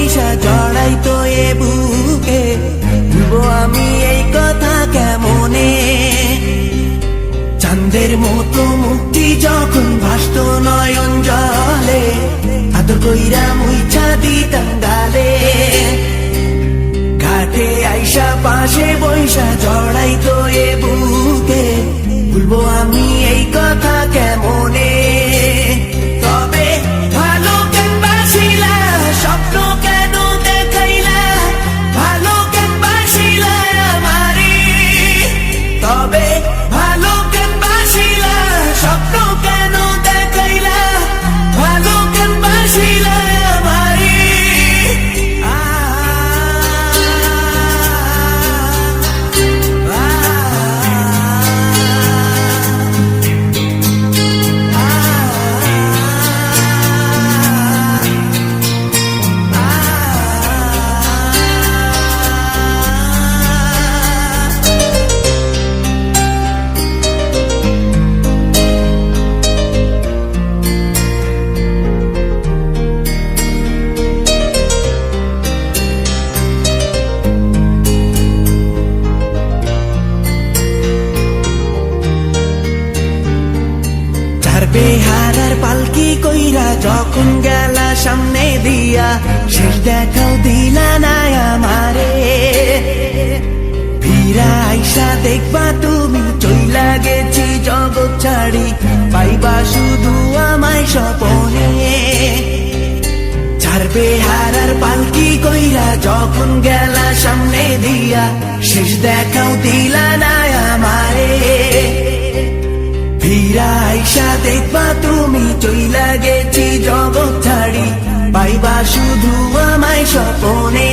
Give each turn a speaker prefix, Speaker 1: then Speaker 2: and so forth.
Speaker 1: বৈশা জড়াই তো এ বুকে, ভুলবো আমি এই কথা কেমনে? চাঁদের মতো মুক্তি যখন ভাসত নয়ন জলে, আদর কইরা মুইছা দিতাম গালে। ঘাটে আইসা পাশে বৈশা জড়াই তো এ বুকে, ভুলবো আমি এই কথা কেমনে? তবে ভালো কেন বাসিলা, স্বপ্ন কেন দেখাইলা, ভালো কেন বাসিলা আমারে? তবে ভালো কেন বাসিলা, স্বপ্ন কেন দেখাইলা, ভালো কেন বাসিলা আমারে? বেহারার পালকি কইরা যখন গেলা সামনে দিয়া, শেষ দেখাও দিলা না আমারে। ফিরা আইসা দেখবা তুমি চইলা গেছি জগৎ ছাড়ি, পাইবা শুধু আমায় স্বপনে। চার বেহারার পালকি কইরা যখন গেলা সামনে দিয়া, শেষ দেখাও দিলা না আমারে। ফিরা আইসা দেখবা তুমি চইলা গেছি জগৎ ছাড়ি, পাইবা শুধু আমায় স্বপনে।